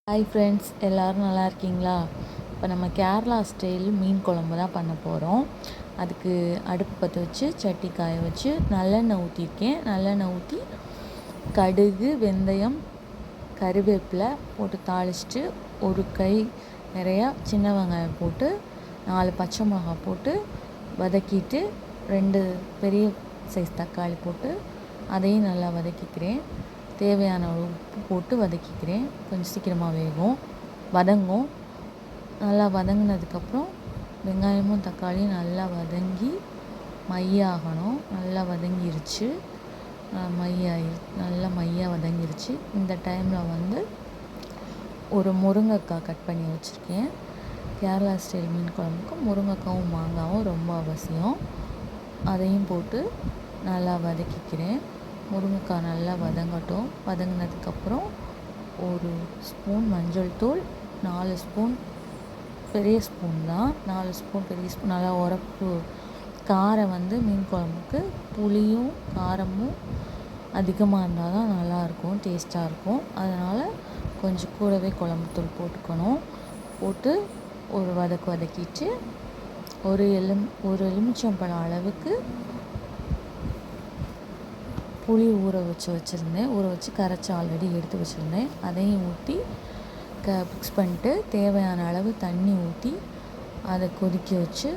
Hi friends, எல்லோரும் நல்லா இருக்கீங்களா? இப்போ நம்ம கேரளா ஸ்டைல் மீன் குழம்பு தான் பண்ண போகிறோம். அதுக்கு அடுப்பு பற்ற வச்சு சட்டி காய வச்சு நல்லெண்ணெய் ஊற்றிருக்கேன். நல்லெண்ணெய் ஊற்றி கடுகு, வெந்தயம், கருவேப்பிலை போட்டு தாளிச்சிட்டு ஒரு கை நிறையா சின்ன வெங்காயம் போட்டு 4 பச்சை மிளகாய் போட்டு வதக்கிட்டு 2 பெரிய சைஸ் தக்காளி போட்டு அதையும் நல்லா வதக்கிக்கிறேன். தேவையான உப்பு போட்டு வதக்கிக்கிறேன். கொஞ்சம் சீக்கிரமாக வதங்கும். நல்லா வதங்கினதுக்கப்புறம் வெங்காயமும் தக்காளியும் நல்லா வதங்கி மையாகணும். நல்லா வதங்கிருச்சு. நல்லா மையாக வதங்கிருச்சு. இந்த டைமில் ஒரு முருங்கைக்காய் கட் பண்ணி வச்சுருக்கேன். கேரளா ஸ்டைல் மீன் குழம்புக்கு முருங்கைக்காவும் மாங்காவும் ரொம்ப அவசியம். அதையும் போட்டு நல்லா வதக்கிக்கிறேன். முருங்கைக்காய் நல்லா வதங்கட்டும். வதங்கினதுக்கப்புறம் ஒரு ஸ்பூன் மஞ்சள் தூள், 4 ஸ்பூன் பெரிய ஸ்பூன் தான், 4 ஸ்பூன் பெரிய ஸ்பூன் நல்லா உரப்பு காரம் மீன் குழம்புக்கு புளியும் காரமும் அதிகமாக இருந்தால் தான் நல்லாயிருக்கும், டேஸ்ட்டாக இருக்கும். அதனால் கொஞ்சம் கூடவே குழம்புத்தூள் போட்டுக்கணும். போட்டு ஒரு வதக்கிட்டு ஒரு எலுமிச்சம்பழம் அளவுக்கு புளி ஊற வச்சு கரைச்சி ஆல்ரெடி எடுத்து வச்சுருந்தேன். அதையும் ஊற்றி மிக்ஸ் பண்ணிட்டு தேவையான அளவு தண்ணி ஊற்றி அதை கொதிக்க வச்சு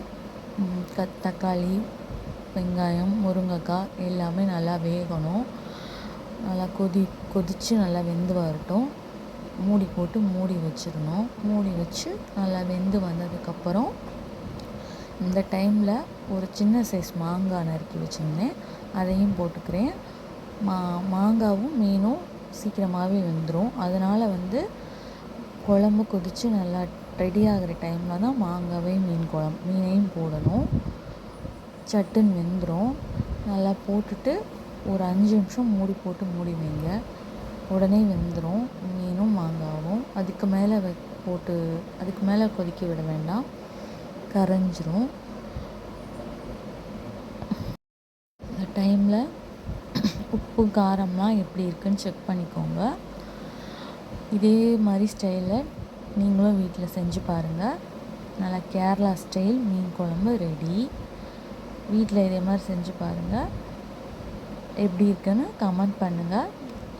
தக்காளி, வெங்காயம், முருங்கைக்காய் எல்லாமே நல்லா வேகணும். நல்லா கொதித்து நல்லா வெந்து வரட்டும். மூடி போட்டு மூடி வச்சிடணும். மூடி வச்சு நல்லா வெந்து வந்ததுக்கப்புறம் இந்த டைமில் ஒரு சின்ன சைஸ் மாங்காய் நறுக்கி வச்சுருந்தேன், அதையும் போட்டுக்கிறேன். மாங்காவும் மீனும் சீக்கிரமாகவே வெந்துடும். அதனால் குழம்பு கொதித்து நல்லா ரெடி ஆகிற டைமில் தான் மீனையும் போடணும். சட்டுன்னு வெந்துடும். நல்லா போட்டுட்டு ஒரு 5 நிமிஷம் மூடி போட்டு மூடி வைங்க. உடனே வெந்துடும் மீனும் மாங்காவும். அதுக்கு மேலே கொதிக்க விட வேண்டாம், கரைஞ்சிரும். இந்த டைமில் உப்பு காரம்லாம் எப்படி இருக்குன்னு செக் பண்ணிக்கோங்க. இதே மாதிரி ஸ்டைலில் நீங்களும் வீட்டில் செஞ்சு பாருங்கள். நல்லா கேரளா ஸ்டைல் மீன் குழம்பு ரெடி. வீட்டில் இதே மாதிரி செஞ்சு பாருங்கள். எப்படி இருக்குன்னு கமெண்ட் பண்ணுங்கள்.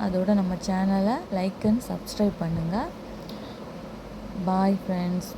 அதோட நம்ம சேனலை லைக் அண்ட் சப்ஸ்கிரைப் பண்ணுங்கள். Bye friends.